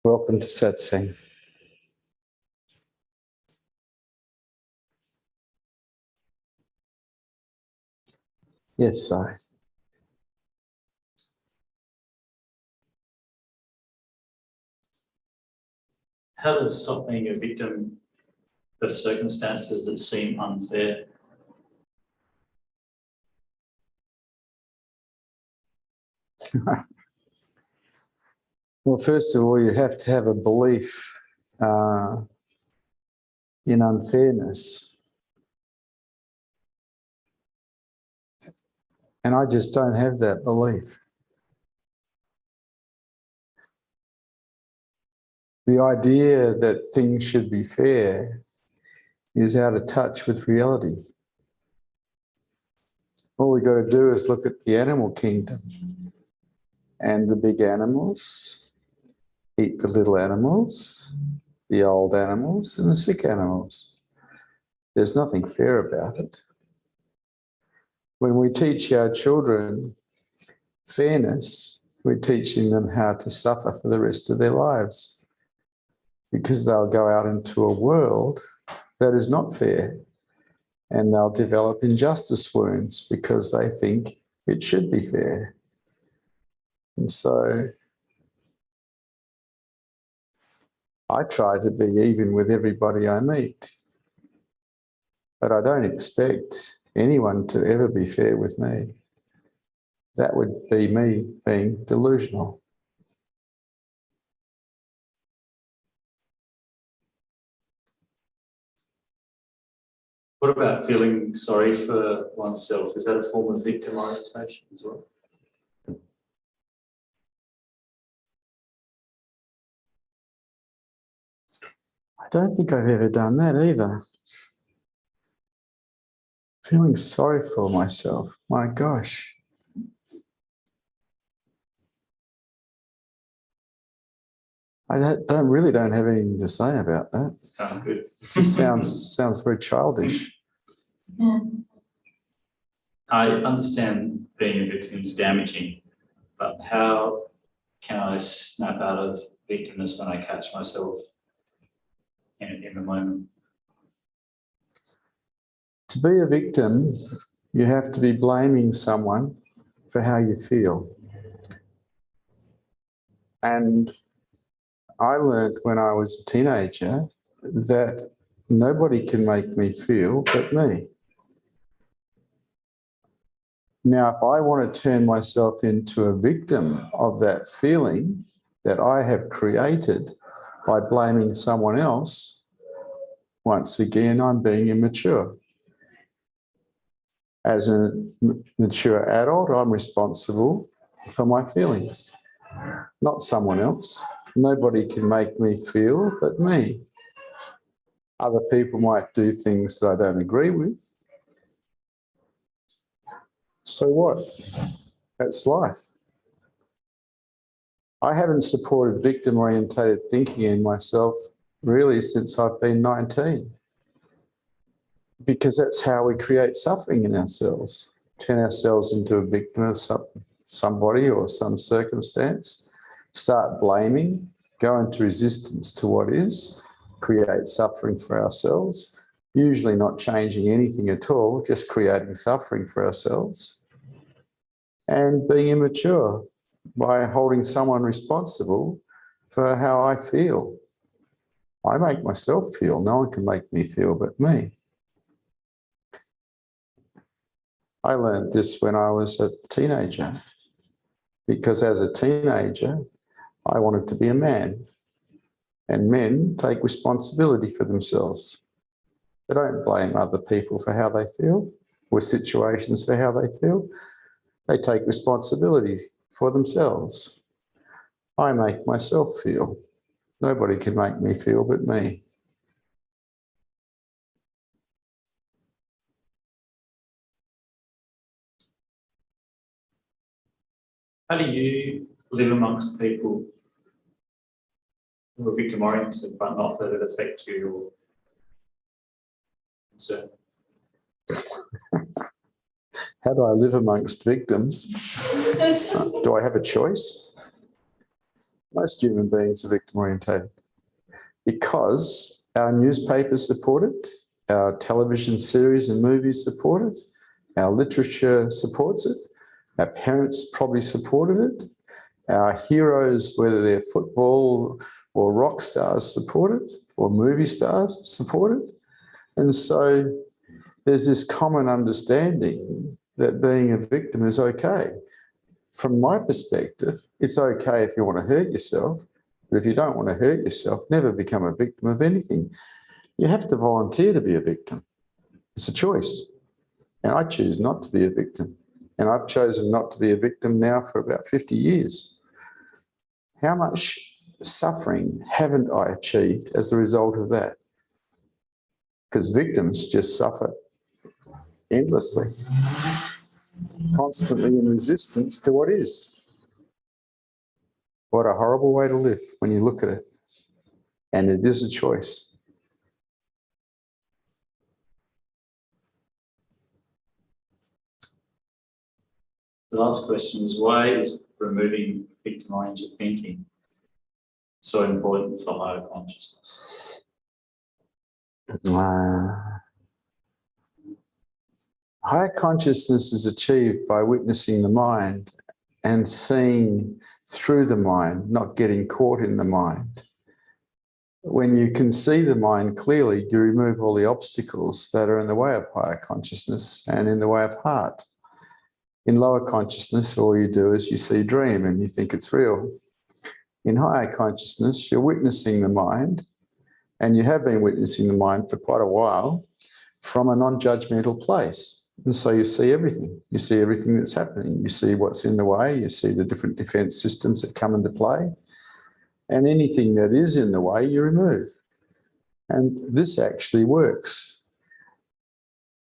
Welcome to Satsang. Yes, sorry. How to stop being a victim of circumstances that seem unfair? Well, first of all, you have to have a belief in unfairness. And I just don't have that belief. The idea that things should be fair is out of touch with reality. All we've got to do is look at the animal kingdom. And the big animals eat the little animals, the old animals, and the sick animals. There's nothing fair about it. When we teach our children fairness, we're teaching them how to suffer for the rest of their lives, because they'll go out into a world that is not fair, and they'll develop injustice wounds because they think it should be fair. And so I try to be even with everybody I meet, but I don't expect anyone to ever be fair with me. That would be me being delusional. What about feeling sorry for oneself? Is that a form of victim orientation as well? I don't think I've ever done that either. Feeling sorry for myself, my gosh. I don't have anything to say about that. Sounds good. It just sounds very childish. Yeah. I understand being a victim is damaging, but how can I snap out of victimness when I catch myself in the moment? To be a victim, you have to be blaming someone for how you feel. And I learned when I was a teenager that nobody can make me feel but me. Now, if I want to turn myself into a victim of that feeling that I have created by blaming someone else, once again, I'm being immature. As a mature adult, I'm responsible for my feelings, not someone else. Nobody can make me feel but me. Other people might do things that I don't agree with. So what? That's life. I haven't supported victim-orientated thinking in myself really since I've been 19. Because that's how we create suffering in ourselves. Turn ourselves into a victim of somebody or some circumstance, start blaming, go into resistance to what is, create suffering for ourselves, usually not changing anything at all, just creating suffering for ourselves, and being immature by holding someone responsible for how I feel. I make myself feel. No one can make me feel but me. I learned this when I was a teenager, because as a teenager, I wanted to be a man. And men take responsibility for themselves. They don't blame other people for how they feel, or situations for how they feel. They take responsibility for themselves. I make myself feel. Nobody can make me feel but me. How do you live amongst people who are victim-oriented but not that it affects you or concern? How do I live amongst victims? Do I have a choice? Most human beings are victim orientated because our newspapers support it, our television series and movies support it, our literature supports it, our parents probably supported it, our heroes, whether they're football or rock stars, support it, or movie stars support it. And so there's this common understanding that being a victim is okay. From my perspective, it's okay if you want to hurt yourself, but if you don't want to hurt yourself, never become a victim of anything. You have to volunteer to be a victim. It's a choice. And I choose not to be a victim. And I've chosen not to be a victim now for about 50 years. How much suffering haven't I achieved as a result of that? Because victims just suffer endlessly, constantly in resistance to what is. What a horrible way to live when you look at it. And it is a choice. The last question is, why is removing victim-oriented thinking so important for higher consciousness? Higher consciousness is achieved by witnessing the mind and seeing through the mind, not getting caught in the mind. When you can see the mind clearly, you remove all the obstacles that are in the way of higher consciousness and in the way of heart. In lower consciousness, all you do is you see dream and you think it's real. In higher consciousness, you're witnessing the mind, and you have been witnessing the mind for quite a while from a non-judgmental place. And so you see everything. You see everything that's happening. You see what's in the way. You see the different defense systems that come into play. And anything that is in the way, you remove. And this actually works.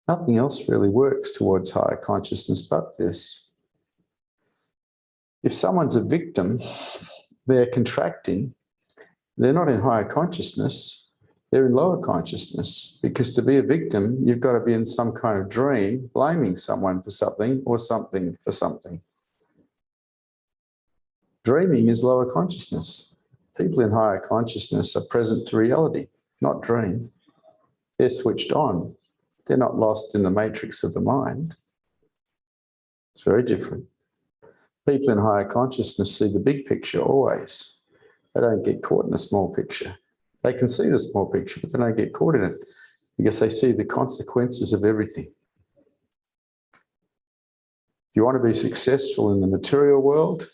Nothing else really works towards higher consciousness but this. If someone's a victim, they're contracting. They're not in higher consciousness. They're in lower consciousness. Because to be a victim, you've got to be in some kind of dream, blaming someone for something or something for something. Dreaming is lower consciousness. People in higher consciousness are present to reality, not dream. They're switched on. They're not lost in the matrix of the mind. It's very different. People in higher consciousness see the big picture always. They don't get caught in the small picture. They can see the small picture, but they don't get caught in it because they see the consequences of everything. If you want to be successful in the material world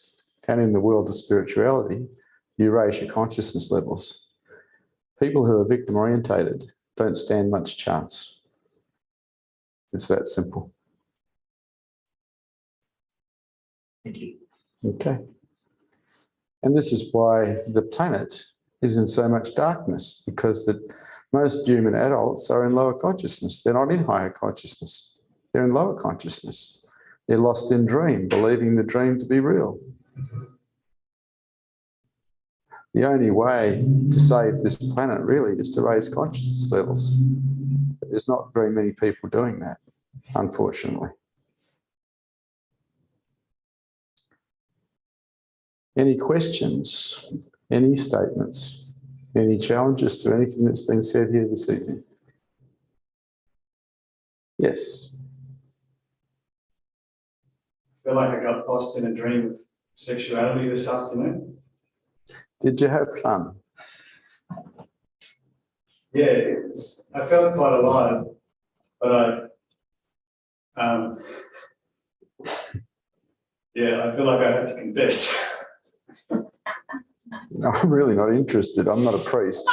and in the world of spirituality, you raise your consciousness levels. People who are victim orientated don't stand much chance. It's that simple. Thank you. Okay. And this is why the planet is in so much darkness, because most human adults are in lower consciousness. They're not in higher consciousness. They're in lower consciousness. They're lost in dream, believing the dream to be real. The only way to save this planet really is to raise consciousness levels. But there's not very many people doing that, unfortunately. Any questions? Any statements? Any challenges to anything that's been said here this evening? Yes. I feel like I got lost in a dream of sexuality this afternoon. Did you have fun? Yeah, I felt quite alive, but I feel like I have to confess. No, I'm really not interested. I'm not a priest.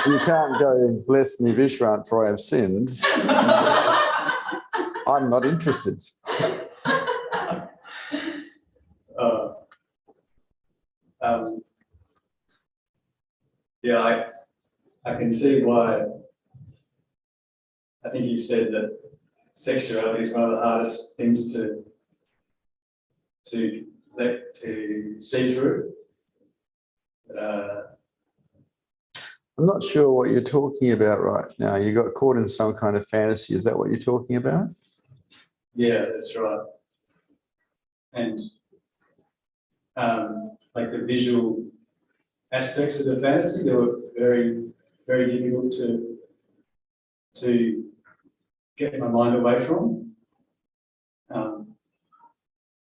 You can't go, bless me, Vishrant, for I have sinned. I'm not interested. I can see why. I think you said that sexuality is one of the hardest things to see through. I'm not sure what you're talking about right now. You got caught in some kind of fantasy. Is that what you're talking about? Yeah, that's right. and like the visual aspects of the fantasy, they were very, very difficult to get my mind away from.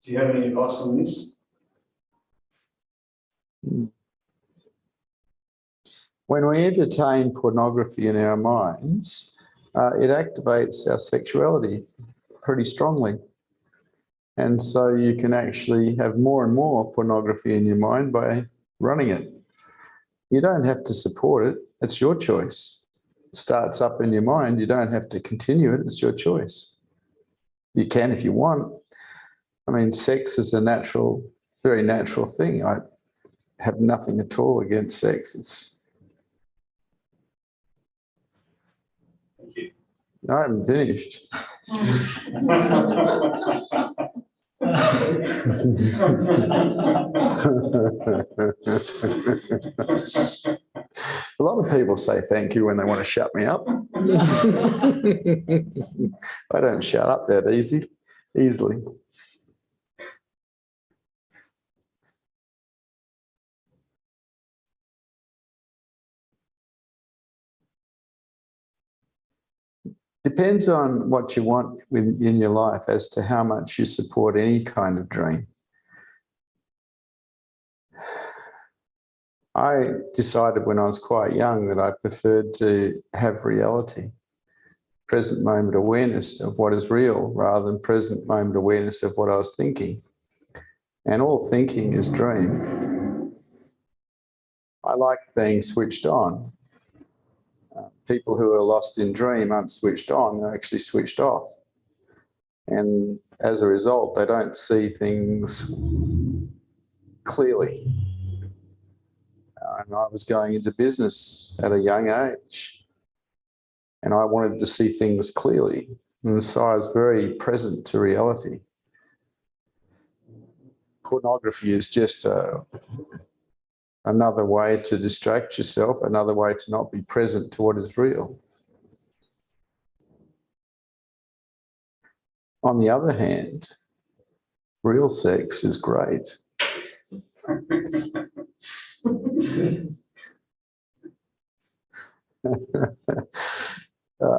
Do you have any advice on this? When we entertain pornography in our minds, it activates our sexuality pretty strongly. And so you can actually have more and more pornography in your mind by running it. You don't have to support it. It's your choice. It starts up in your mind. You don't have to continue it. It's your choice. You can if you want. I mean, sex is a natural, very natural thing. I have nothing at all against sex. Thank you. I haven't finished. A lot of people say thank you when they want to shut me up. I don't shut up that easily. Depends on what you want in your life as to how much you support any kind of dream. I decided when I was quite young that I preferred to have reality, present moment awareness of what is real rather than present moment awareness of what I was thinking. And all thinking is dream. I like being switched on. People who are lost in dream aren't switched on, they're actually switched off. And as a result, they don't see things clearly. And I was going into business at a young age, and I wanted to see things clearly. And so I was very present to reality. Pornography is just another way to distract yourself, another way to not be present to what is real. On the other hand, real sex is great.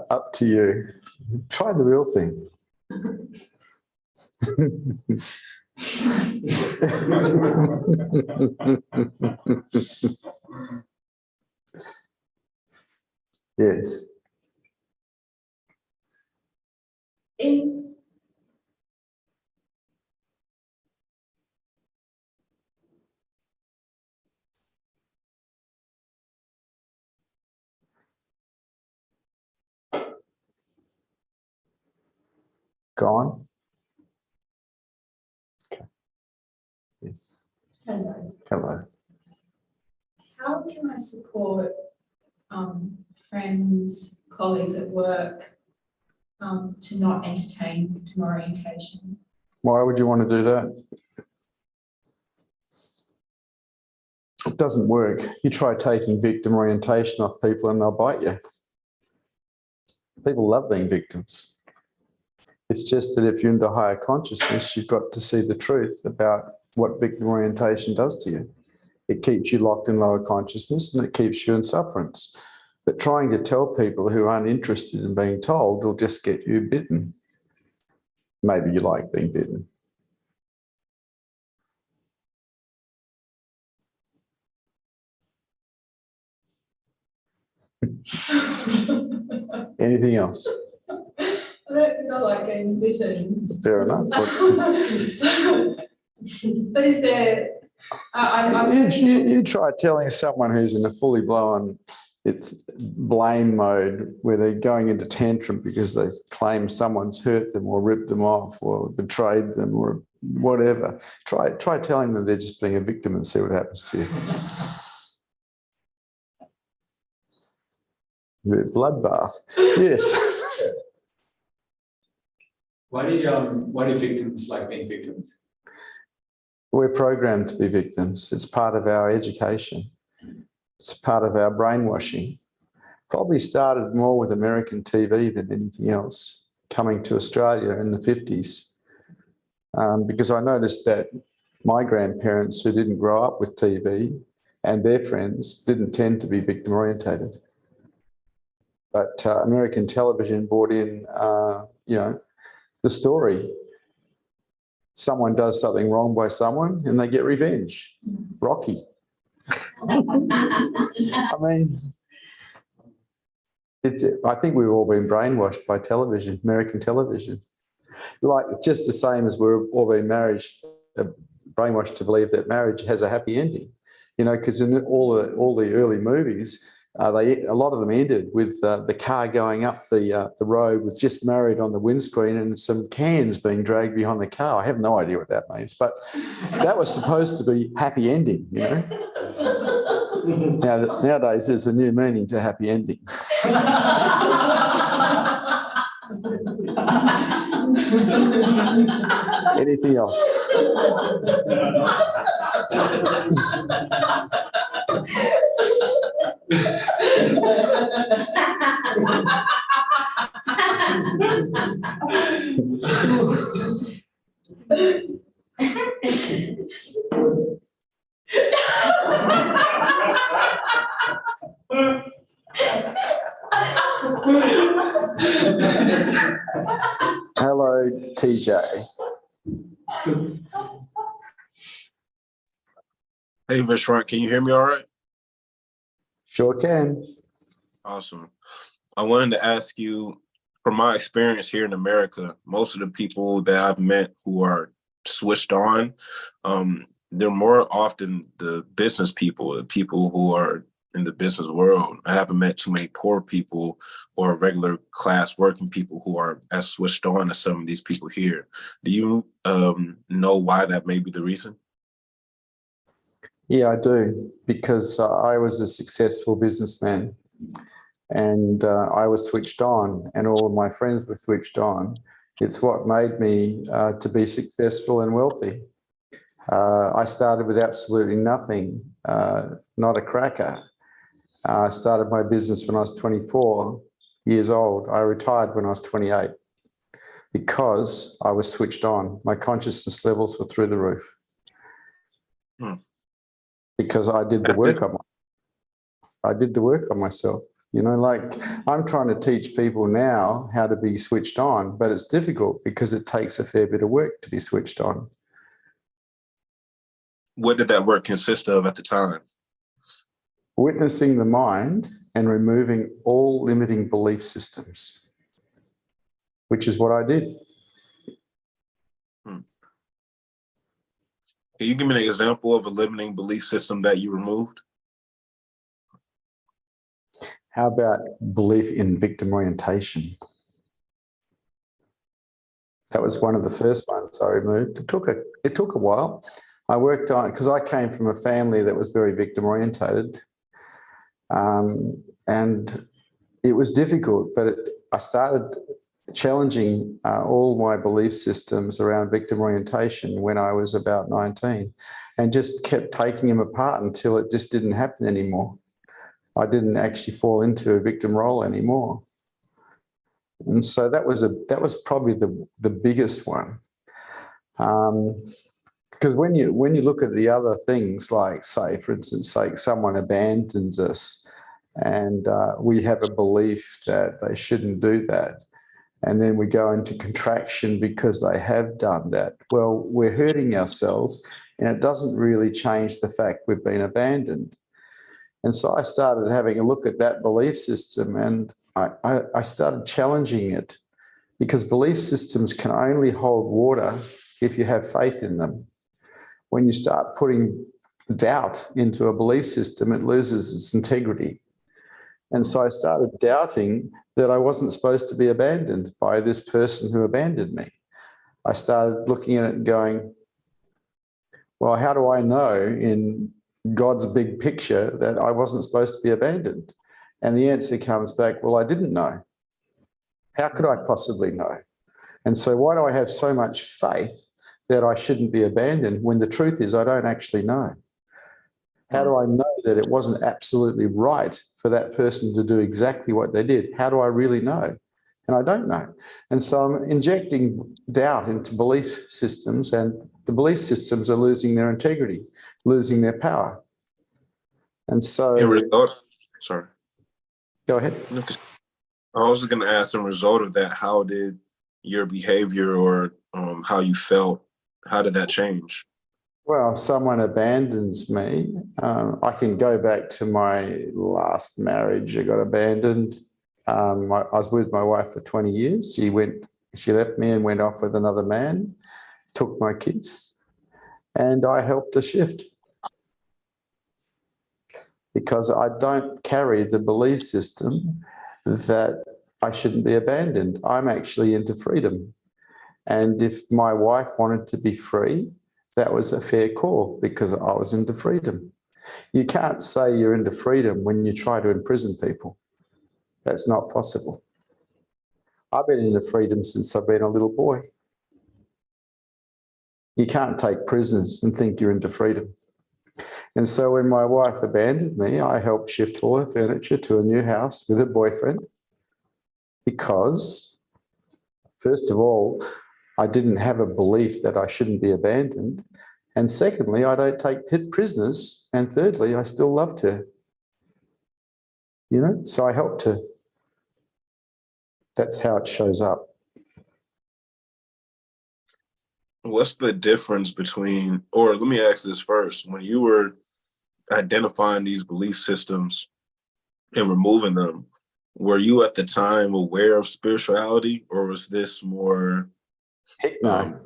Up to you. Try the real thing. Yes. Gone? Okay. Yes. Hello. Hello. How can I support friends, colleagues at work to not entertain victim orientation? Why would you want to do that? It doesn't work. You try taking victim orientation off people and they'll bite you. People love being victims. It's just that if you're into higher consciousness, you've got to see the truth about what victim orientation does to you. It keeps you locked in lower consciousness and it keeps you in sufferance. But trying to tell people who aren't interested in being told will just get you bitten. Maybe you like being bitten. Anything else? I don't think I like getting bitten. Fair enough. But is there... You try telling someone who's in a fully blown blame mode where they're going into tantrum because they claim someone's hurt them or ripped them off or betrayed them or whatever. Try telling them they're just being a victim and see what happens to you. Bloodbath. Yes. Why do victims like being victims? We're programmed to be victims. It's part of our education. It's part of our brainwashing. Probably started more with American TV than anything else, coming to Australia in the 50s. Because I noticed that my grandparents who didn't grow up with TV and their friends didn't tend to be victim orientated. But American television brought in, the story. Someone does something wrong by someone and they get revenge. Rocky. I mean, I think we've all been brainwashed by television, American television. Like, just the same as we're all been brainwashed to believe that marriage has a happy ending. Because in all the early movies, a lot of them ended with the car going up the road with "just married" on the windscreen and some cans being dragged behind the car. I have no idea what that means, but that was supposed to be happy ending. Nowadays, there's a new meaning to happy ending. Anything else? Hello, TJ. Hey, Vishrant, can you hear me all right? Sure can. Awesome. I wanted to ask you, from my experience here in America, most of the people that I've met who are switched on, they're more often the business people, the people who are in the business world. I haven't met too many poor people or regular class working people who are as switched on as some of these people here. Do you know why that may be the reason? Yeah, I do, because I was a successful businessman and I was switched on and all of my friends were switched on. It's what made me to be successful and wealthy. I started with absolutely nothing, not a cracker. I started my business when I was 24 years old. I retired when I was 28 because I was switched on. My consciousness levels were through the roof. Because I did the work on myself. Like, I'm trying to teach people now how to be switched on, but it's difficult because it takes a fair bit of work to be switched on. What did that work consist of at the time? Witnessing the mind and removing all limiting belief systems, which is what I did. Can you give me an example of a limiting belief system that you removed? How about belief in victim orientation? That was one of the first ones I removed. It took a while. I worked on, because I came from a family that was very victim orientated, and it was difficult. But I started challenging all my belief systems around victim orientation when I was about 19, and just kept taking them apart until it just didn't happen anymore. I didn't actually fall into a victim role anymore. And so that was probably the biggest one. Because when you look at the other things, like, say, for instance, like someone abandons us and we have a belief that they shouldn't do that, and then we go into contraction because they have done that, well, we're hurting ourselves and it doesn't really change the fact we've been abandoned. And so I started having a look at that belief system, and I started challenging it, because belief systems can only hold water if you have faith in them. When you start putting doubt into a belief system, it loses its integrity. And so I started doubting that I wasn't supposed to be abandoned by this person who abandoned me. I started looking at it and going, well, how do I know in God's big picture that I wasn't supposed to be abandoned? And the answer comes back, well, I didn't know. How could I possibly know? And so why do I have so much faith that I shouldn't be abandoned when the truth is I don't actually know? How do I know that it wasn't absolutely right for that person to do exactly what they did? How do I really know? And I don't know. And so I'm injecting doubt into belief systems, and the belief systems are losing their integrity, losing their power. And so... In result, sorry. Go ahead. I was just going to ask, in result of that, how did your behavior or how you felt, how did that change? Well, if someone abandons me, I can go back to my last marriage. I got abandoned. I was with my wife for 20 years. She left me and went off with another man, took my kids, and I helped her shift. Because I don't carry the belief system that I shouldn't be abandoned. I'm actually into freedom. And if my wife wanted to be free, that was a fair call because I was into freedom. You can't say you're into freedom when you try to imprison people. That's not possible. I've been into freedom since I've been a little boy. You can't take prisoners and think you're into freedom. And so when my wife abandoned me, I helped shift all her furniture to a new house with a boyfriend because, first of all, I didn't have a belief that I shouldn't be abandoned. And secondly, I don't take prisoners. And thirdly, I still loved her. You know, so I helped her. That's how it shows up. What's the difference between, or let me ask this first, when you were identifying these belief systems and removing them, were you at the time aware of spirituality, or was this more... Heck no.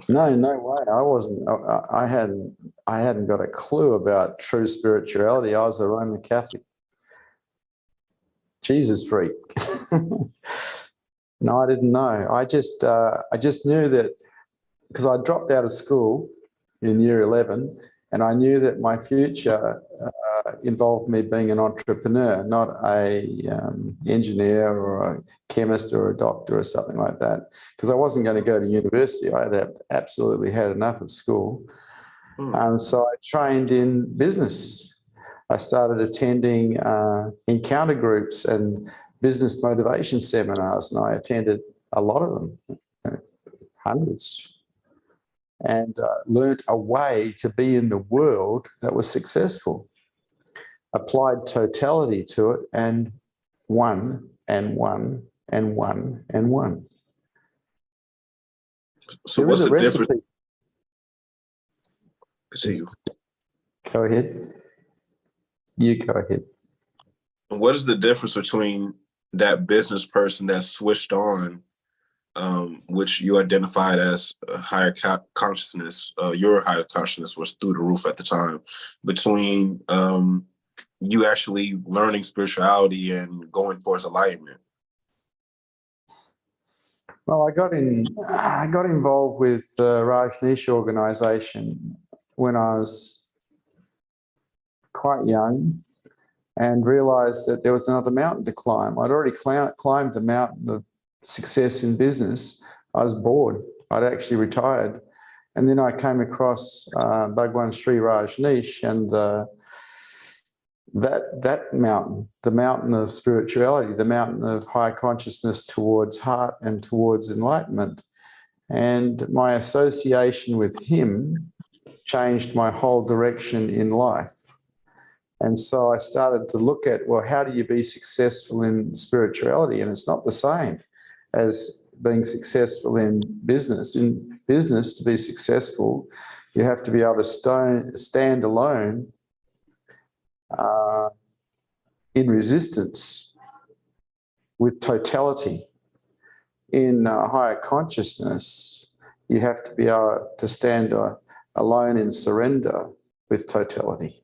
No way. I wasn't. I hadn't got a clue about true spirituality. I was a Roman Catholic. Jesus freak. No, I didn't know. I just knew that because I dropped out of school in year 11, and I knew that my future involved me being an entrepreneur, not a engineer or a chemist or a doctor or something like that, because I wasn't going to go to university. I had absolutely had enough of school. So I trained in business. I started attending encounter groups and business motivation seminars, and I attended a lot of them, hundreds, and learned a way to be in the world that was successful. Applied totality to it and won and won and won and won. So there what's is a the recipe. difference? Continue. Go ahead. You go ahead. What is the difference between that business person that switched on, which you identified as a higher consciousness, your higher consciousness was through the roof at the time, between you actually learning spirituality and going towards enlightenment? Well, I got involved with the Rajneesh organisation when I was quite young, and realised that there was another mountain to climb. I'd already climbed the mountain of success in business. I was bored. I'd actually retired. And then I came across Bhagwan Sri Rajneesh and that mountain, the mountain of spirituality, the mountain of high consciousness towards heart and towards enlightenment. And my association with him changed my whole direction in life. And so I started to look at, well, how do you be successful in spirituality? And it's not the same as being successful in business. In business, to be successful, you have to be able to stand alone in resistance with totality. In higher consciousness, you have to be able to stand alone in surrender with totality.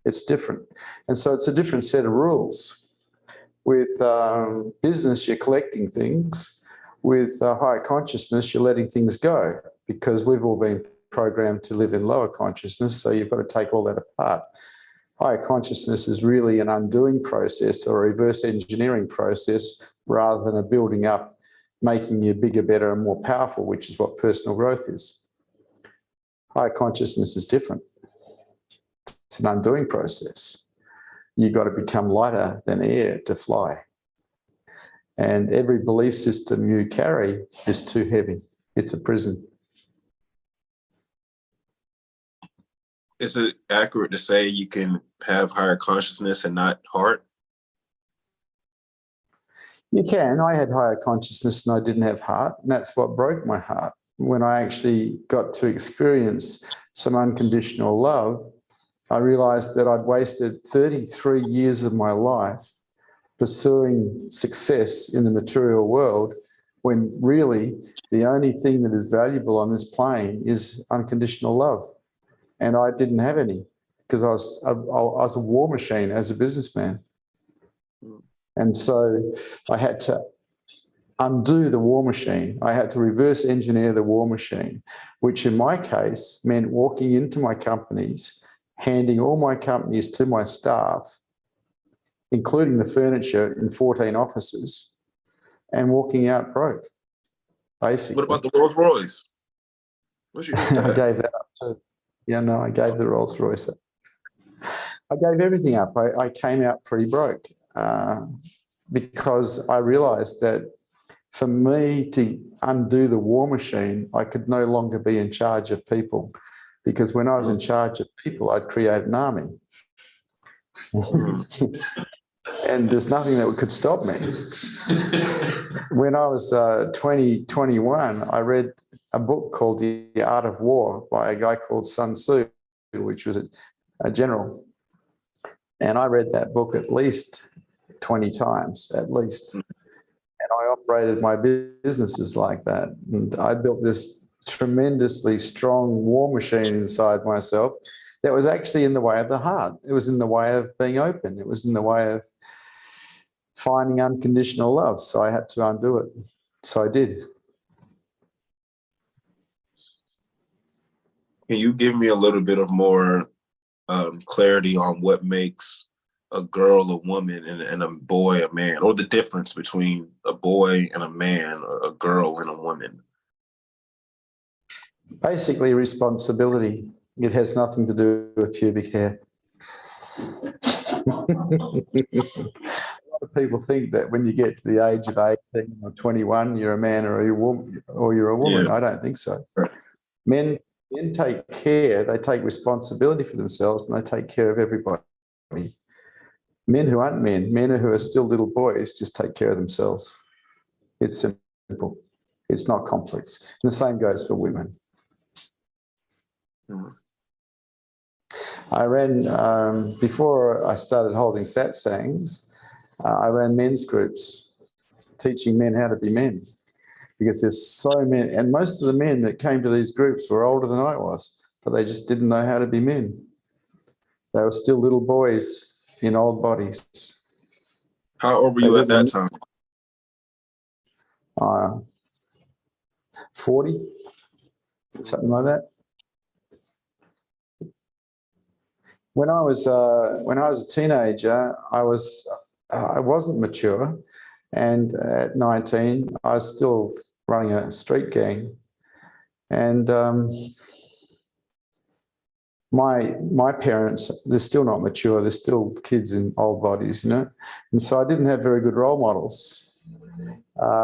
It's different. And so it's a different set of rules. With business, you're collecting things. With higher consciousness, you're letting things go, because we've all been programmed to live in lower consciousness, so you've got to take all that apart. Higher consciousness is really an undoing process or a reverse engineering process rather than a building up, making you bigger, better, and more powerful, which is what personal growth is. Higher consciousness is different. It's an undoing process. You've got to become lighter than air to fly. And every belief system you carry is too heavy. It's a prison. Is it accurate to say you can have higher consciousness and not heart? You can. I had higher consciousness and I didn't have heart. And that's what broke my heart. When I actually got to experience some unconditional love, I realized that I'd wasted 33 years of my life pursuing success in the material world, when really the only thing that is valuable on this plane is unconditional love. And I didn't have any, because I was a war machine as a businessman. And so I had to undo the war machine. I had to reverse engineer the war machine, which in my case meant walking into my companies, handing all my companies to my staff, including the furniture in 14 offices, and walking out broke, basically. What about the Rolls Royce? What you do with I that? gave that up too. Yeah, no, I gave the Rolls Royce up. I gave everything up. I came out pretty broke because I realized that for me to undo the war machine, I could no longer be in charge of people, because when I was in charge of people, I'd create an army. And there's nothing that could stop me. When I was 21, I read a book called The Art of War by a guy called Sun Tzu, which was a general. And I read that book at least 20 times, at least. And I operated my businesses like that. And I built this tremendously strong war machine inside myself that was actually in the way of the heart. It was in the way of being open. It was in the way of finding unconditional love. So I had to undo it. So I did. Can you give me a little bit of more clarity on what makes a girl a woman and a boy a man, or the difference between a boy and a man, or a girl and a woman? Basically, responsibility. It has nothing to do with pubic hair. A lot of people think that when you get to the age of 18 or 21, you're a man or you're a woman. Yeah. I don't think so. Right. Men take care, they take responsibility for themselves, and they take care of everybody. Men who aren't men who are still little boys, just take care of themselves. It's simple. It's not complex. And the same goes for women. Mm. I ran, before I started holding satsangs, I ran men's groups, teaching men how to be men. Because there's so many, and most of the men that came to these groups were older than I was, but they just didn't know how to be men. They were still little boys in old bodies. How old were you at that time? 40, something like that. When I was a teenager, I wasn't mature, and at 19, I was still running a street gang, and my parents, they're still not mature. They're still kids in old bodies, you know, and so I didn't have very good role models.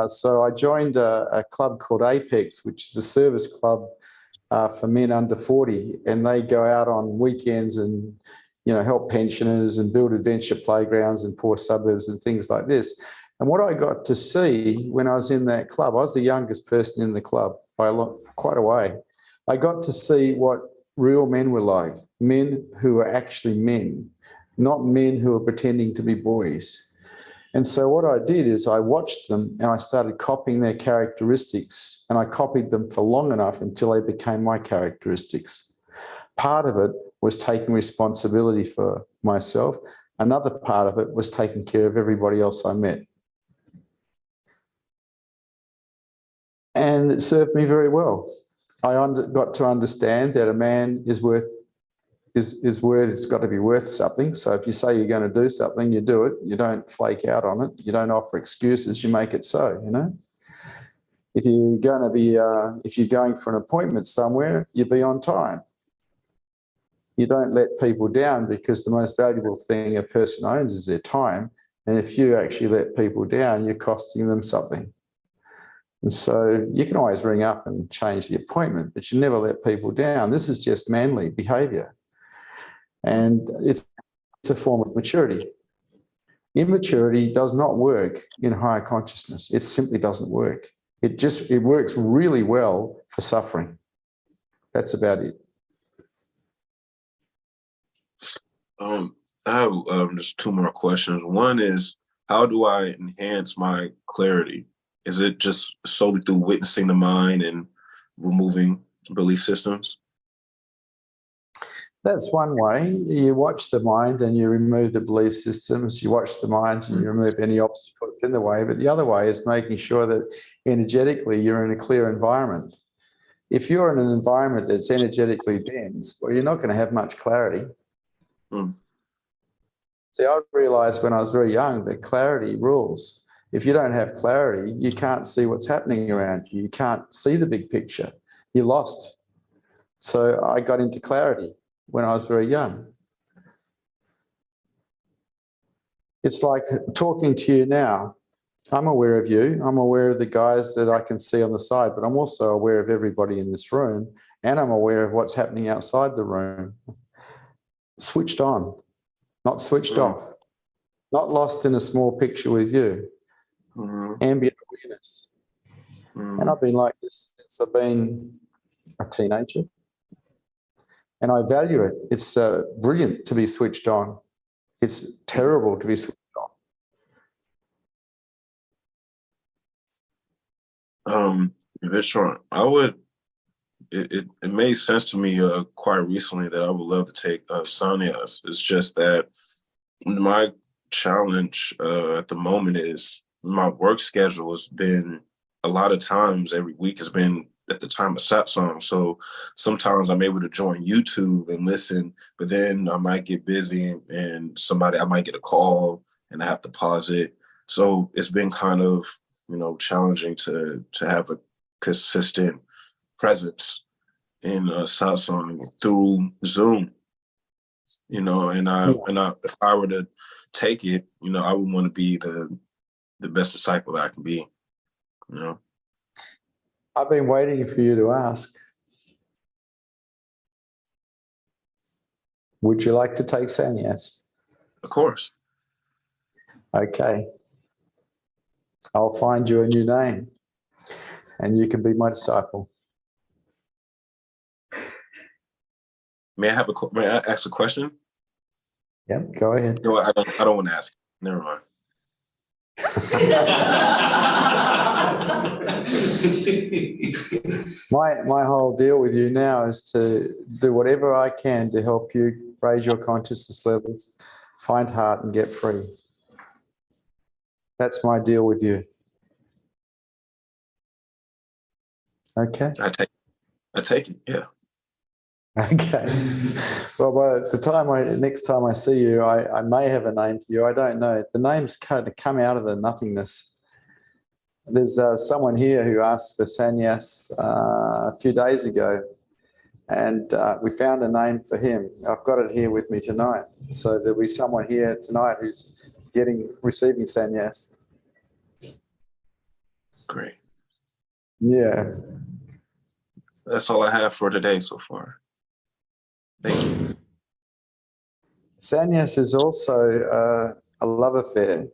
So I joined a club called Apex, which is a service club for men under 40, and they go out on weekends and, you know, help pensioners and build adventure playgrounds in poor suburbs and things like this. And what I got to see when I was in that club, I was the youngest person in the club by quite a way. I got to see what real men were like, men who were actually men, not men who were pretending to be boys. And so what I did is I watched them and I started copying their characteristics, and I copied them for long enough until they became my characteristics. Part of it was taking responsibility for myself. Another part of it was taking care of everybody else I met. And it served me very well. I got to understand that a man is worth, his word has got to be worth something. So if you say you're going to do something, you do it. You don't flake out on it. You don't offer excuses. You make it so, you know. If you're going to be, if you're going for an appointment somewhere, you be on time. You don't let people down, because the most valuable thing a person owns is their time, And if you actually let people down, you're costing them something. And so you can always ring up and change the appointment, but you never let people down. This is just manly behaviour. And it's a form of maturity. Immaturity does not work in higher consciousness. It simply doesn't work. It works really well for suffering. That's about it. I have just two more questions. One is, how do I enhance my clarity? Is it just solely through witnessing the mind and removing belief systems? That's one way. You watch the mind and you remove the belief systems. You watch the mind and you remove any obstacles in the way. But the other way is making sure that energetically you're in a clear environment. If you're in an environment that's energetically dense, well, you're not going to have much clarity. See, I realised when I was very young that clarity rules. If you don't have clarity, you can't see what's happening around you. You can't see the big picture. You're lost. So I got into clarity when I was very young. It's like talking to you now. I'm aware of you. I'm aware of the guys that I can see on the side, but I'm also aware of everybody in this room, and I'm aware of what's happening outside the room. Switched on, not switched off, not lost in a small picture with you. Ambient awareness. And I've been like this since I've been a teenager. And I value it. It's brilliant to be switched on. It's terrible to be switched on. Vishrant, it made sense to me quite recently that I would love to take sannyas. It's just that my challenge at the moment is my work schedule has been, a lot of times every week has been at the time of Satsang. So sometimes I'm able to join YouTube and listen, but then I might get busy and I might get a call and I have to pause it. So it's been kind of, challenging to have a consistent presence in Satsang through Zoom, and if I were to take it, I would want to be the best disciple that I can be, I've been waiting for you to ask. Would you like to take sannyas? Of course. Okay. I'll find you a new name and you can be my disciple. May I ask a question? Yep, go ahead. No, I don't want to ask. Never mind. My whole deal with you now is to do whatever I can to help you raise your consciousness levels, find heart and get free. That's my deal with you. Okay? I take it, yeah. Okay. Well, by the next time I see you, I may have a name for you. I don't know. The names kind of come out of the nothingness. There's someone here who asked for sannyas a few days ago, and we found a name for him. I've got it here with me tonight. So there'll be someone here tonight who's receiving sannyas. Great. Yeah. That's all I have for today so far. Thank you. Sannyas is also a love affair.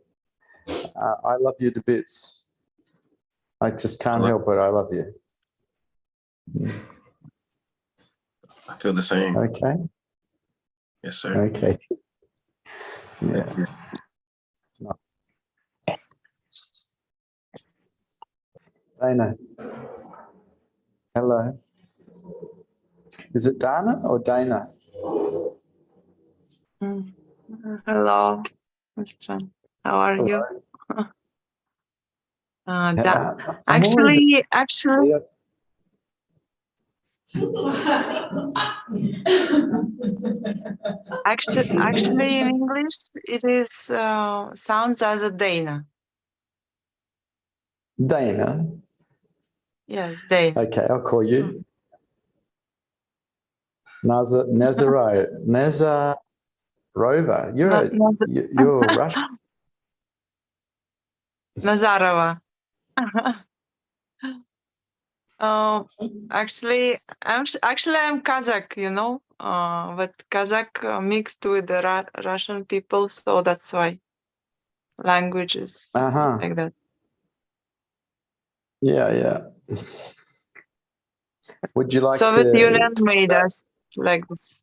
I love you to bits. I just can't help it. I love you. I feel the same. Okay. Yes, sir. Okay. Yeah. Dana. Hello. Is it Dana or Dana? Hello. How are you? Actually, in English, it is sounds as a Dana. Dana. Yes, Dana. Okay, I'll call you Nazarova. You're Russian. Nazarova. Actually, I'm Kazakh, you know, but Kazakh mixed with the Russian people, so that's why language is Uh-huh. like that. Yeah, yeah. Would you like Soviet to Union talk made about? us like this.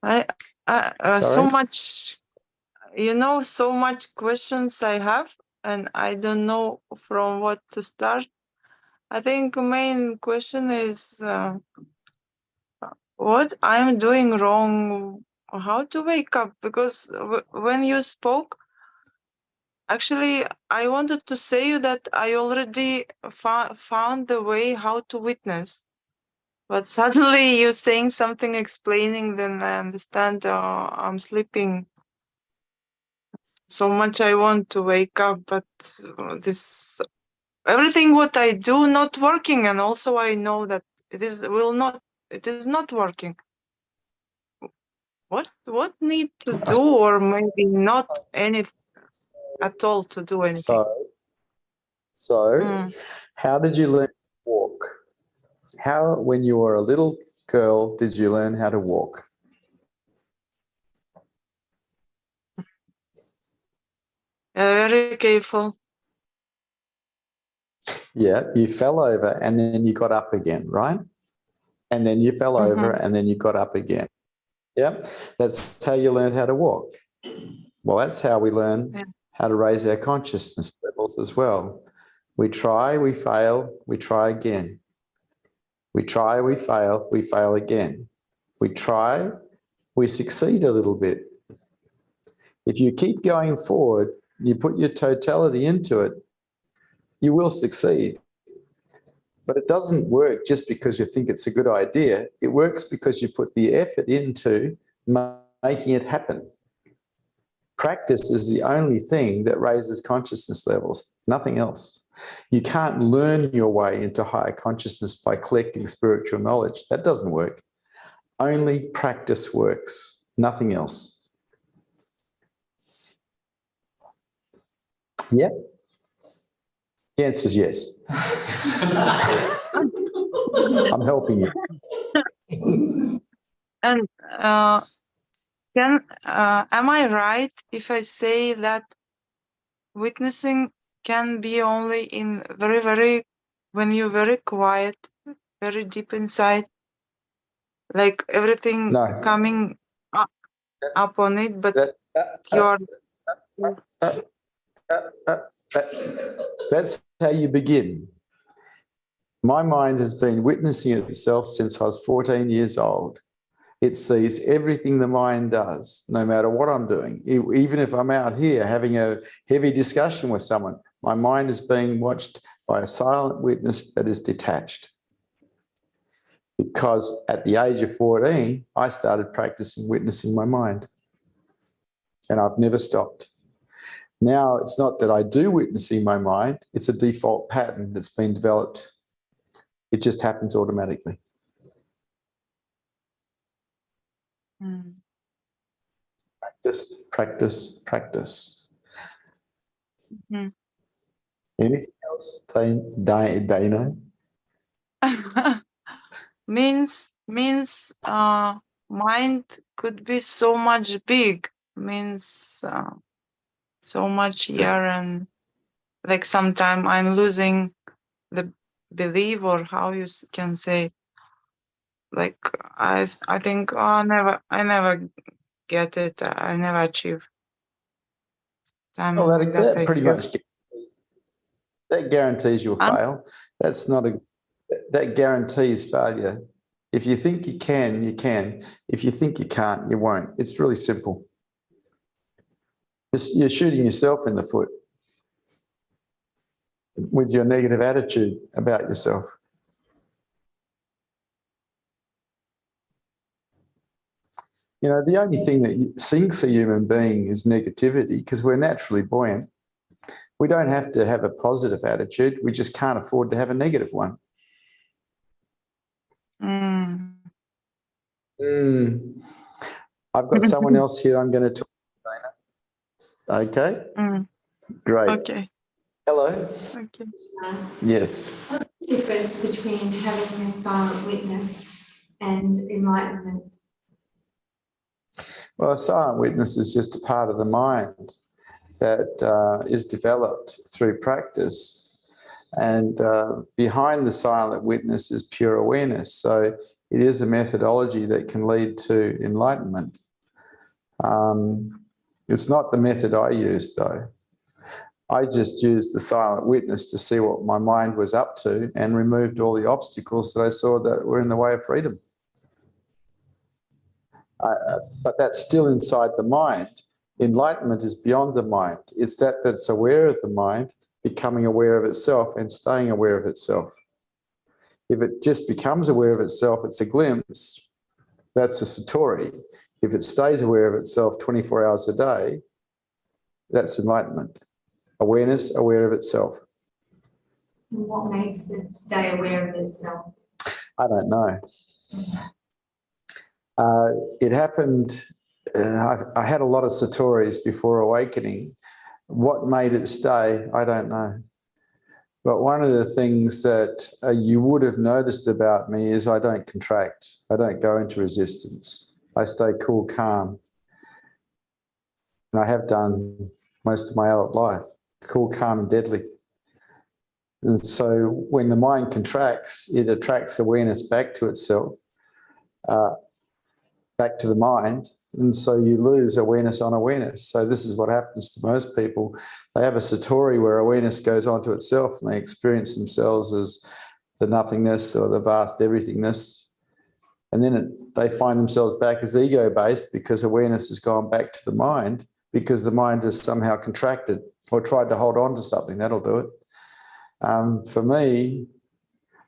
So Sorry? much, you know, so much questions I have, and I don't know from what to start. I think main question is what I'm doing wrong, or how to wake up. Because when you spoke, actually, I wanted to say you that I already found the way how to witness. But suddenly you saying something explaining, then I understand I'm sleeping so much. I want to wake up, but this everything what I do not working, and also I know that it is not working. What need to do, or maybe not any at all to do anything? So, Mm. how did you learn to walk? How, when you were a little girl, did you learn how to walk? Very careful. Yeah, you fell over and then you got up again, right? And then you fell over and then you got up again. Yep, that's how you learned how to walk. Well, that's how we learn Yeah. how to raise our consciousness levels as well. We try, we fail, we try again. We try, we fail again. We try, we succeed a little bit. If you keep going forward, you put your totality into it, you will succeed. But it doesn't work just because you think it's a good idea. It works because you put the effort into making it happen. Practice is the only thing that raises consciousness levels, nothing else. You can't learn your way into higher consciousness by collecting spiritual knowledge. That doesn't work. Only practice works, nothing else. Yeah? The answer is yes. I'm helping you. And am I right if I say that witnessing can be only in very, when you're very quiet, very deep inside, like everything No. coming up on it, but That, you're that's how you begin. My mind has been witnessing itself since I was 14 years old. It sees everything the mind does, no matter what I'm doing. Even if I'm out here having a heavy discussion with someone, my mind is being watched by a silent witness that is detached. Because at the age of 14, I started practicing witnessing my mind. And I've never stopped. Now, it's not that I do witnessing my mind, it's a default pattern that's been developed. It just happens automatically. Practice, practice, practice. Mm-hmm. Anything else, Dana? means mind could be so much big, means so much here, and like sometime I'm losing the belief, or how you can say, like I think I never get it, I never achieve time Well, like that, that I pretty feel. much that guarantees you'll Huh? fail. That guarantees failure. If you think you can, you can. If you think you can't, you won't. It's really simple. You're shooting yourself in the foot with your negative attitude about yourself. You know, the only thing that sinks a human being is negativity, because we're naturally buoyant. We don't have to have a positive attitude. We just can't afford to have a negative one. I've got someone else here I'm going to talk to, Dana. Okay, Mm, great. okay. Hello. Okay. Yes. What's the difference between having a silent witness and enlightenment? Well, a silent witness is just a part of the mind that is developed through practice. And behind the silent witness is pure awareness. So it is a methodology that can lead to enlightenment. It's not the method I use, though. I just used the silent witness to see what my mind was up to and removed all the obstacles that I saw that were in the way of freedom. But that's still inside the mind. Enlightenment is beyond the mind. It's that's aware of the mind, becoming aware of itself and staying aware of itself. If it just becomes aware of itself, it's a glimpse. That's a satori. If it stays aware of itself 24 hours a day, that's enlightenment. Awareness, aware of itself. And what makes it stay aware of itself? I don't know. It happened, I had a lot of satoris before awakening. What made it stay, I don't know. But one of the things that you would have noticed about me is I don't contract. I don't go into resistance. I stay cool, calm. And I have done most of my adult life. Cool, calm, and deadly. And so when the mind contracts, it attracts awareness back to itself, back to the mind. And so you lose awareness on awareness. So this is what happens to most people. They have a satori where awareness goes onto itself and they experience themselves as the nothingness or the vast everythingness. And then they find themselves back as ego-based because awareness has gone back to the mind because the mind has somehow contracted or tried to hold on to something. That'll do it. For me,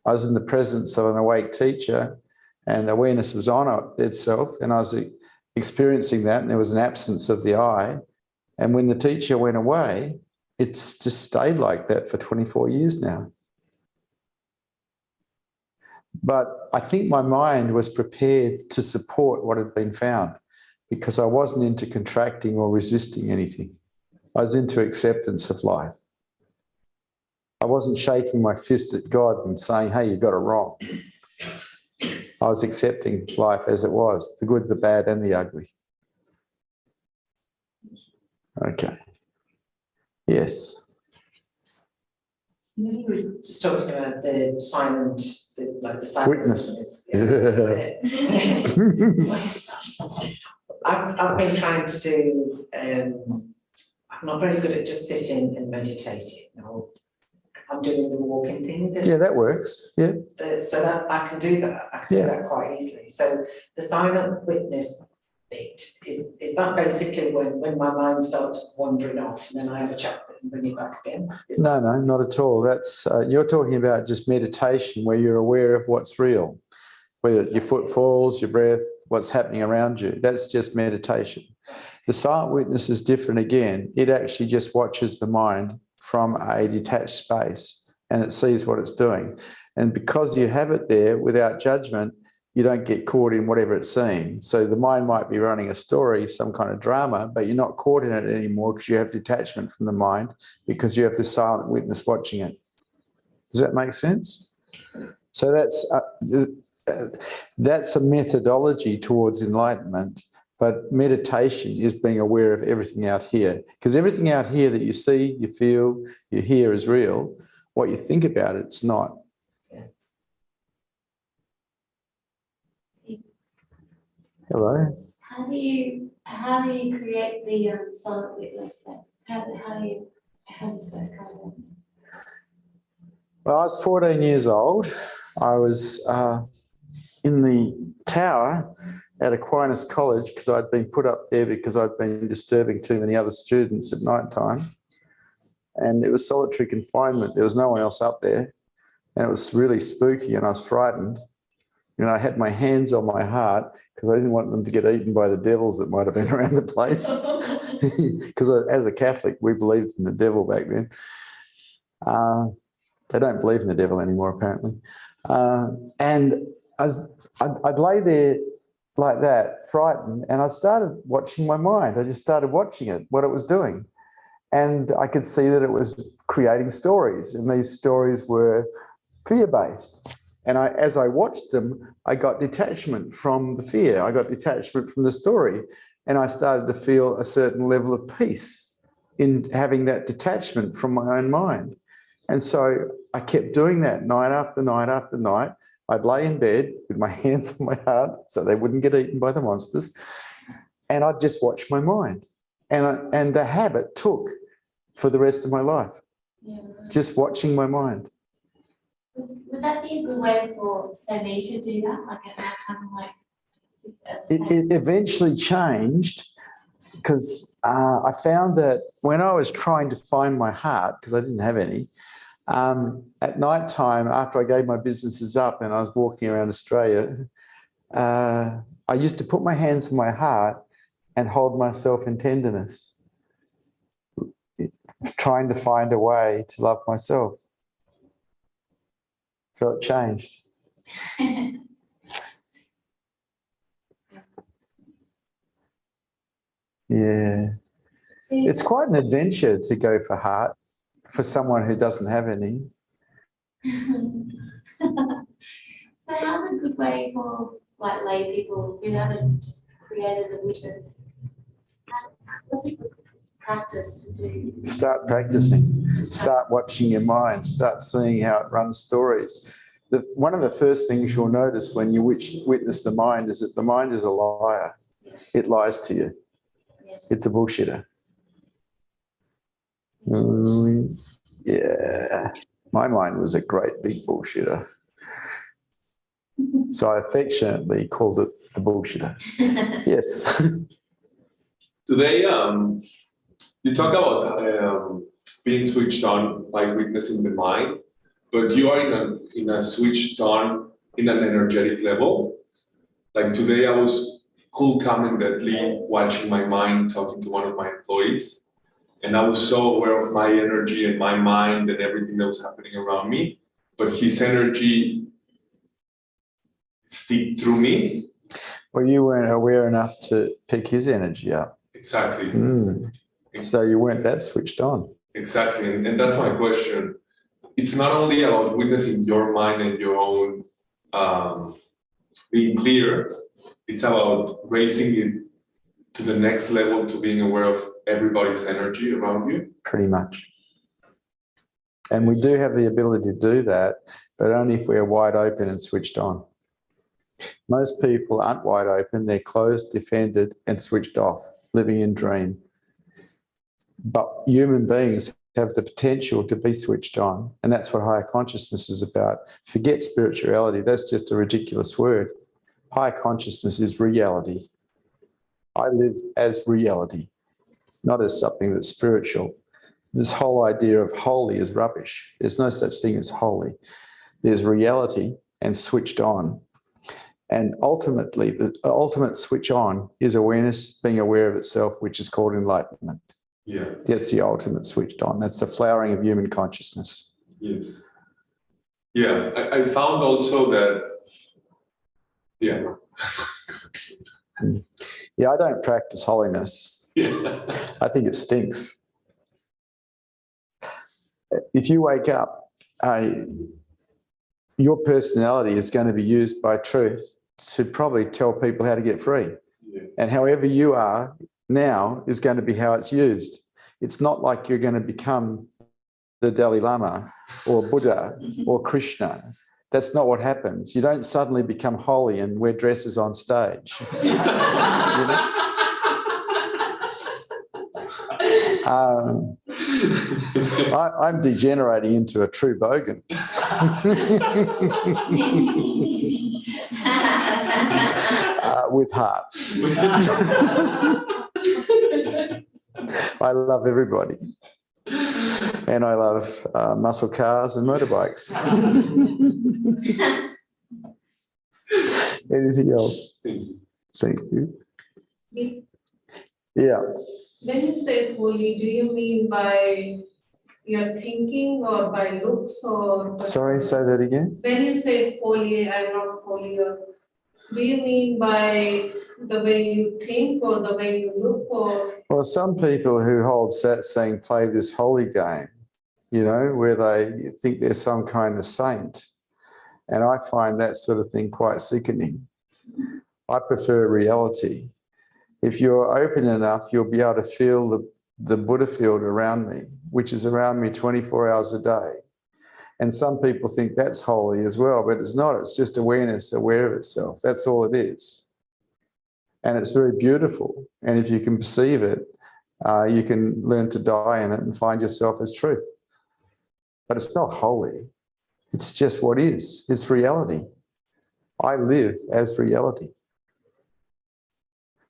I was in the presence of an awake teacher and awareness was on itself and I was experiencing that and there was an absence of the I. And when the teacher went away, it's just stayed like that for 24 years now. But I think my mind was prepared to support what had been found because I wasn't into contracting or resisting anything. I was into acceptance of life. I wasn't shaking my fist at God and saying, hey, you got it wrong. I was accepting life as it was, the good, the bad, and the ugly. Okay. Yes. You know, you were just talking about the silent, like the silent Witness. I've been trying to do, I'm not very good at just sitting and meditating. I'm doing the walking thing. Yeah, that works. Yeah. So that I can do that. I can do that quite easily. So the silent witness bit, is that basically when my mind starts wandering off and then I have a chat and bring it back again? No, not at all. That's you're talking about just meditation where you're aware of what's real, whether your footfalls, your breath, what's happening around you. That's just meditation. The silent witness is different again. It actually just watches the mind from a detached space and it sees what it's doing. And because you have it there without judgment, you don't get caught in whatever it's seeing. So the mind might be running a story, some kind of drama, but you're not caught in it anymore because you have detachment from the mind because you have the silent witness watching it. Does that make sense? So that's a methodology towards enlightenment, but meditation is being aware of everything out here because everything out here that you see, you feel, you hear is real. What you think about it, it's not. Hello. How do you create the silent witness then? How does that come in? Well, I was 14 years old. I was in the tower at Aquinas College because I'd been put up there because I'd been disturbing too many other students at night time. And it was solitary confinement. There was no one else up there. And it was really spooky and I was frightened. And I had my hands on my heart because I didn't want them to get eaten by the devils that might have been around the place. Because as a Catholic, we believed in the devil back then. They don't believe in the devil anymore, apparently. And I'd lay there like that, frightened, and I started watching my mind. I just started watching it, what it was doing. And I could see that it was creating stories, and these stories were fear-based. And as I watched them, I got detachment from the fear. I got detachment from the story. And I started to feel a certain level of peace in having that detachment from my own mind. And so I kept doing that night after night after night. I'd lay in bed with my hands on my heart so they wouldn't get eaten by the monsters. And I'd just watch my mind. And the habit took for the rest of my life, just watching my mind. Would that be a good way for, say, me to do that? Like at that kind of like. It eventually changed because I found that when I was trying to find my heart, because I didn't have any, at night time, after I gave my businesses up and I was walking around Australia, I used to put my hands on my heart and hold myself in tenderness, trying to find a way to love myself. So it changed. Yeah. See, It's quite an adventure to go for heart for someone who doesn't have any. so how's a good way for like lay people who haven't created a witness? What's a good practice to do? Start practicing. Start watching your mind. Start seeing how it runs stories. One of the first things you'll notice when you witness the mind is that the mind is a liar. Yes. It lies to you. Yes. It's a bullshitter. Yeah. My mind was a great big bullshitter. So I affectionately called it the bullshitter. Yes. Today, you talk about being switched on by witnessing the mind, but you are in a switched on in an energetic level. Like today, I was cool, calm, and deadly watching my mind, talking to one of my employees, and I was so aware of my energy and my mind and everything that was happening around me. But his energy steeped through me. Well, you weren't aware enough to pick his energy up. Exactly. So you weren't that switched on. Exactly, and that's my question. It's not only about witnessing your mind and your own being clear, it's about raising it to the next level, to being aware of everybody's energy around you. Pretty much. And we do have the ability to do that, but only if we're wide open and switched on. Most people aren't wide open, they're closed, defended, and switched off, living in dream. But human beings have the potential to be switched on, and that's what higher consciousness is about. Forget spirituality, that's just a ridiculous word. Higher consciousness is reality. I live as reality, not as something that's spiritual. This whole idea of holy is rubbish. There's no such thing as holy. There's reality and switched on. And ultimately, the ultimate switch on is awareness, being aware of itself, which is called enlightenment. Yeah. That's the ultimate switched on. That's the flowering of human consciousness. Yes. Yeah, I found also that, yeah. Yeah, I don't practice holiness. Yeah. I think it stinks. If you wake up, your personality is going to be used by truth to probably tell people how to get free. Yeah. And however you are now is going to be how it's used. It's not like you're going to become the Dalai Lama or Buddha or Krishna. That's not what happens. You don't suddenly become holy and wear dresses on stage. You know? I'm degenerating into a true bogan. With heart. I love everybody. And I love muscle cars and motorbikes. Anything else? Thank you. Yeah. When you say holy, do you mean by your thinking or by looks or? Sorry, say that again. When you say holy, I'm not holy, or do you mean by the way you think or the way you look or? Well, some people who hold satsang play this holy game, you know, where they think they're some kind of saint. And I find that sort of thing quite sickening. I prefer reality. If you're open enough, you'll be able to feel the Buddha field around me, which is around me 24 hours a day. And some people think that's holy as well, but it's not. It's just awareness, aware of itself. That's all it is. And it's very beautiful. And if you can perceive it, you can learn to die in it and find yourself as truth. But it's not holy. It's just what is. It's reality. I live as reality.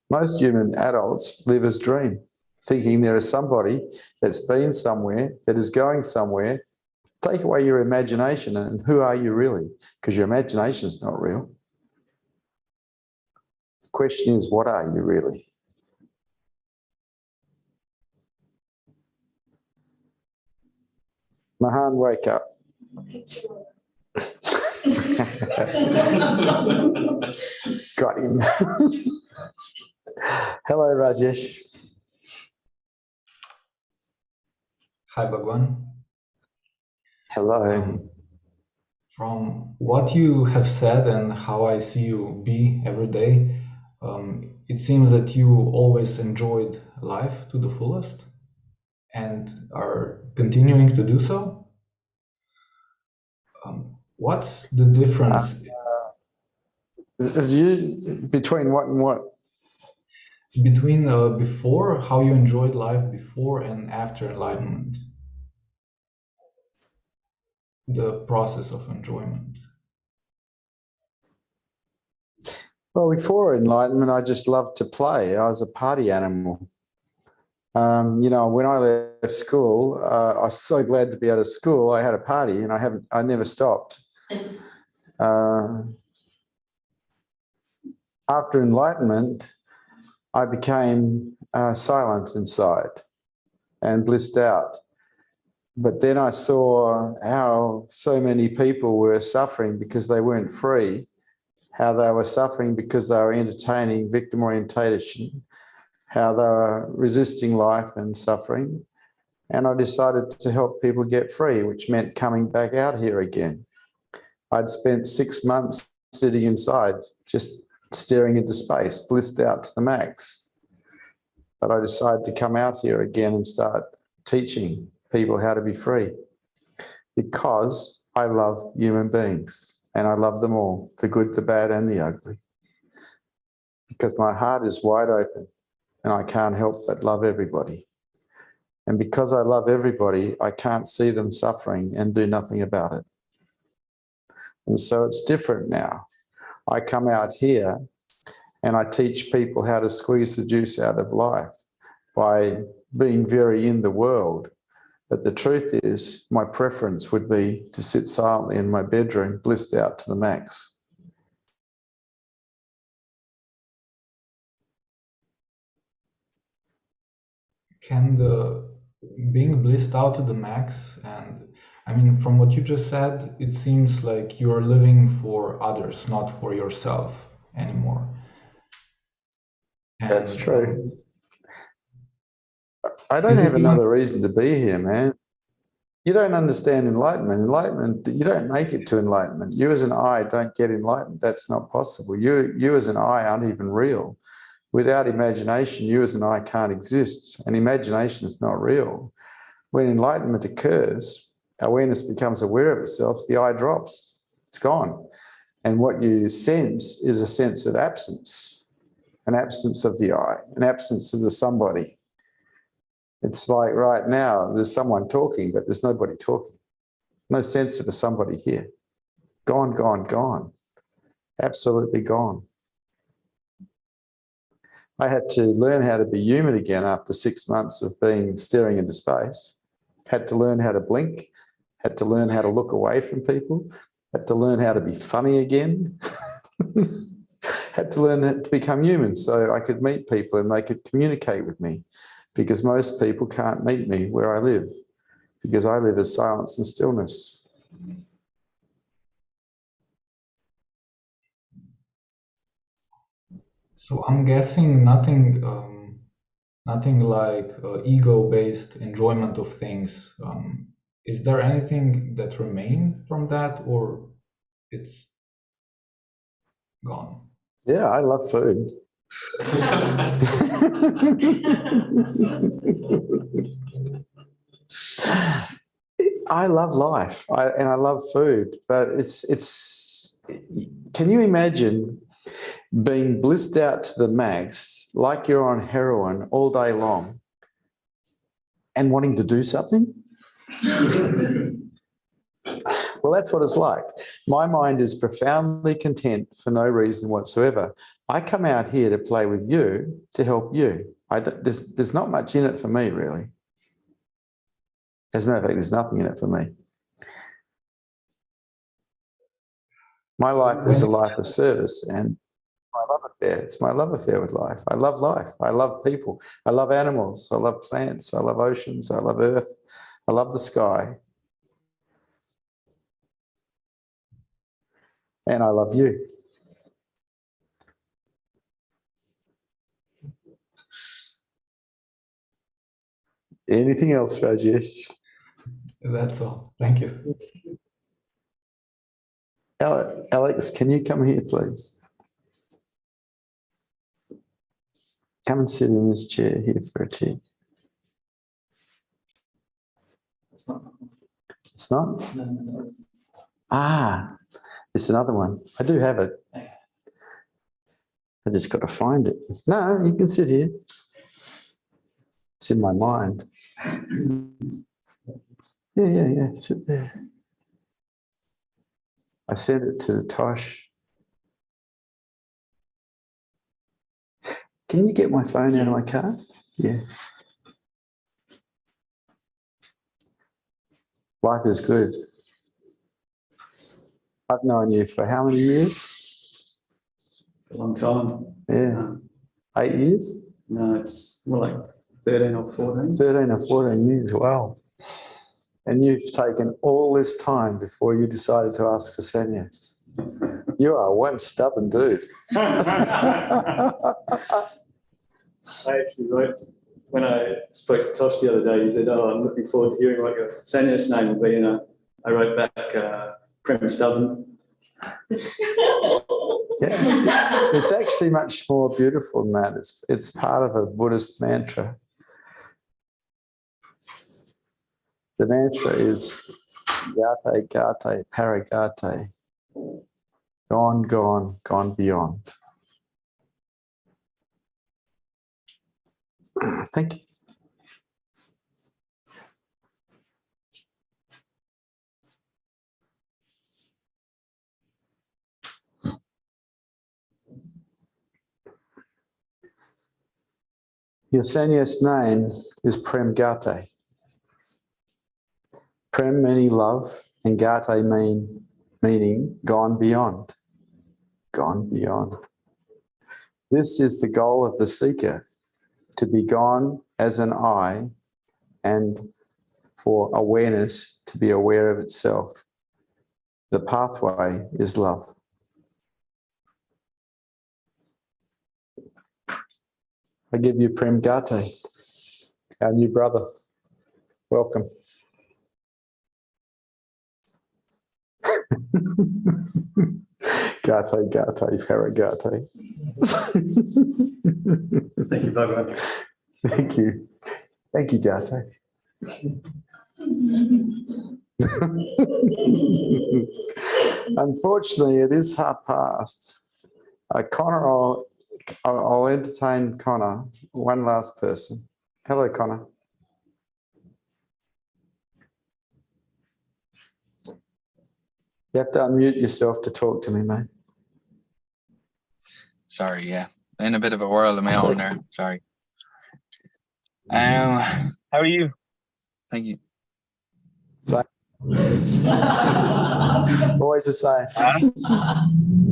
Most human adults live as dream, thinking there is somebody that's been somewhere, that is going somewhere. Take away your imagination and who are you really? Because your imagination is not real. The question is, what are you really? Mahan, wake up. Got him. Hello, Rajesh. Hi, Bhagwan. Hello. From what you have said and how I see you be every day, it seems that you always enjoyed life to the fullest and are continuing to do so. What's the difference Between what and what? between before, how you enjoyed life before and after enlightenment? The process of enjoyment. Well, before enlightenment, I just loved to play. I was a party animal. You know, when I left school, I was so glad to be out of school. I had a party, and I never stopped. After enlightenment, I became silent inside and blissed out. But then I saw how so many people were suffering because they weren't free, how they were suffering because they were entertaining victim orientation, how they were resisting life and suffering. And I decided to help people get free, which meant coming back out here again. I'd spent 6 months sitting inside, just staring into space, blissed out to the max. But I decided to come out here again and start teaching people how to be free, because I love human beings and I love them all, the good, the bad and the ugly, because my heart is wide open and I can't help but love everybody. And because I love everybody, I can't see them suffering and do nothing about it. And so it's different now. I come out here and I teach people how to squeeze the juice out of life by being very in the world. But the truth is, my preference would be to sit silently in my bedroom, blissed out to the max. Can the being blissed out to the max, and I mean, from what you just said, it seems like you're living for others, not for yourself anymore. And, that's true. I don't have another reason to be here, man. You don't understand enlightenment. Enlightenment, you don't make it to enlightenment. You as an I don't get enlightened. That's not possible. You as an I aren't even real. Without imagination, you as an I can't exist. And imagination is not real. When enlightenment occurs, awareness becomes aware of itself, the I drops. It's gone. And what you sense is a sense of absence, an absence of the I, an absence of the somebody. It's like right now, there's someone talking, but there's nobody talking. No sense of a somebody here. Gone, gone, gone. Absolutely gone. I had to learn how to be human again after 6 months of being staring into space. Had to learn how to blink. Had to learn how to look away from people. Had to learn how to be funny again. Had to learn to become human so I could meet people and they could communicate with me, because most people can't meet me where I live, because I live as silence and stillness. So I'm guessing nothing, nothing like ego-based enjoyment of things. Is there anything that remain from that, or it's gone? Yeah, I love food. I love life, and I love food, but it's. Can you imagine being blissed out to the max, like you're on heroin all day long, and wanting to do something? Well, that's what it's like. My mind is profoundly content for no reason whatsoever. I come out here to play with you, to help you. There's not much in it for me, really. As a matter of fact, there's nothing in it for me. My life is a life of service, and my love affair. It's my love affair with life. I love life. I love people. I love animals. I love plants. I love oceans. I love earth. I love the sky. And I love you. Anything else, Rajesh? That's all. Thank you. Alex, can you come here, please? Come and sit in this chair here for a tea. It's not. It's not? No, Ah, it's another one. I do have it. Okay. I just got to find it. No, you can sit here. It's in my mind. Yeah. Sit there. I sent it to Tosh. Can you get my phone out of my car? Yeah. Life is good. I've known you for how many years? It's a long time. Yeah. 8 years? No, it's more like 13 or 14. 13 or 14 years. Wow. And you've taken all this time before you decided to ask for sannyas. You are one stubborn dude. I actually wrote, when I spoke to Tosh the other day, he said, "Oh, I'm looking forward to hearing what your sannyas name will be." And I wrote back, Prem Stubborn. Yeah. It's actually much more beautiful than that. It's part of a Buddhist mantra. The mantra is Gate, Gate, Paragate. Gone, gone, gone beyond. Thank you. Your sannyas name is Prem Gate. Prem meaning love, and Gate meaning gone beyond. Gone beyond. This is the goal of the seeker, to be gone as an I, and for awareness to be aware of itself. The pathway is love. I give you Prem Gate, our new brother. Welcome. Gate, Gate, Paragate. Thank you, Bhagavan. Thank you. Thank you, Gate. Unfortunately, it is past. Connor, I'll entertain Connor, one last person. Hello, Connor. You have to unmute yourself to talk to me, mate. Sorry, yeah. In a bit of a world of my That's own okay. there. Sorry. How are you? Thank you. Same. Always the same.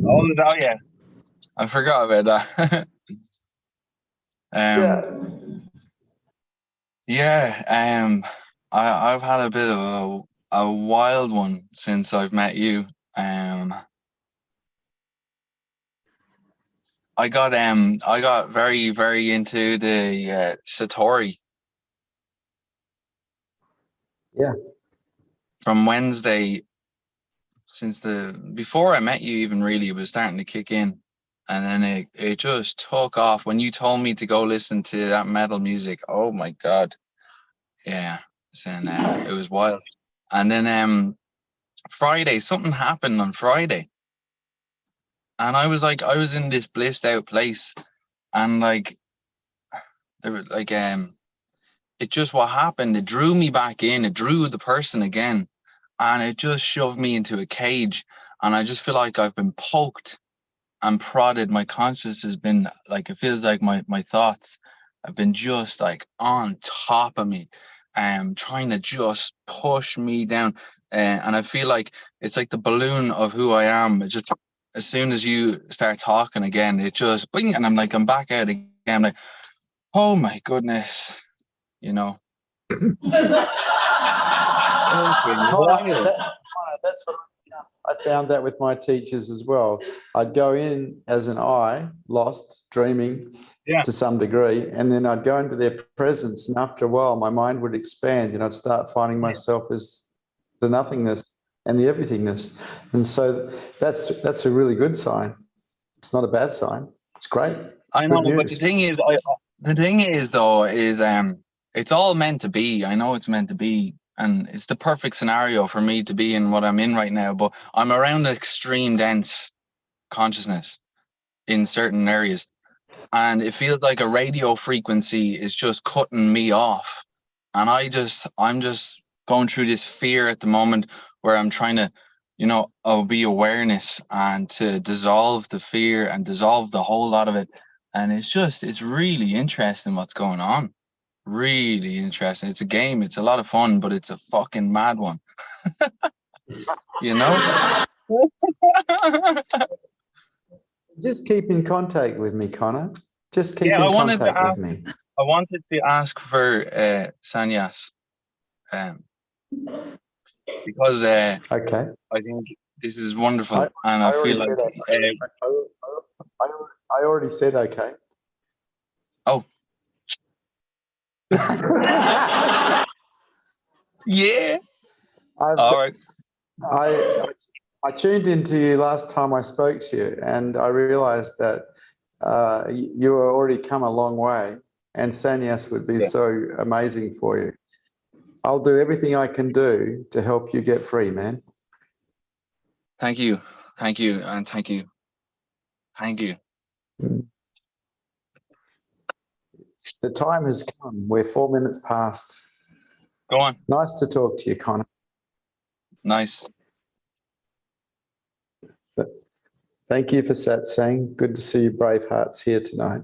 Oh, yeah. I forgot about that. I've had a bit of a wild one since I've met you. I got very, very into the Satori. Yeah. From Wednesday, before I met you, even really, it was starting to kick in. And then it just took off. When you told me to go listen to that metal music, oh my God. Yeah. And it was wild. And then Friday, something happened on Friday. And I was in this blissed out place. And like, there were like, it just, what happened, it drew me back in, it drew the person again. And it just shoved me into a cage. And I just feel like I've been poked and prodded. My conscience has been like, it feels like my thoughts have been just like on top of me, trying to just push me down. And I feel like it's like the balloon of who I am. It just, as soon as you start talking again, it just bing, and I'm back out again. I'm like, oh my goodness, you know. That's what I found that with my teachers as well. I'd go in as an I, lost, dreaming to some degree, and then I'd go into their presence, and after a while my mind would expand and I'd start finding myself as the nothingness and the everythingness. And so that's a really good sign. It's not a bad sign. It's great. I know, Good but news. the thing is though, is it's all meant to be. I know it's meant to be, and it's the perfect scenario for me to be in what I'm in right now. But I'm around extreme dense consciousness in certain areas, and it feels like a radio frequency is just cutting me off. And I'm just going through this fear at the moment where I'm trying to, be awareness and to dissolve the fear and dissolve the whole lot of it. And it's really interesting what's going on. Really interesting. It's a game. It's a lot of fun, but it's a fucking mad one. You know? Just keep in contact with me, Connor. Just keep in contact with me. I wanted to ask for sannyas, because okay. I think this is wonderful, and I feel like I already said okay. Oh. Yeah. All right. I tuned into you last time I spoke to you, and I realized that you were already come a long way, and sannyas would be so amazing for you. I'll do everything I can do to help you get free, man. Thank you. Thank you. And thank you. Thank you. The time has come. We're 4 minutes past. Go on. Nice to talk to you, Connor. Nice. Thank you for Satsang. Good to see you brave hearts here tonight.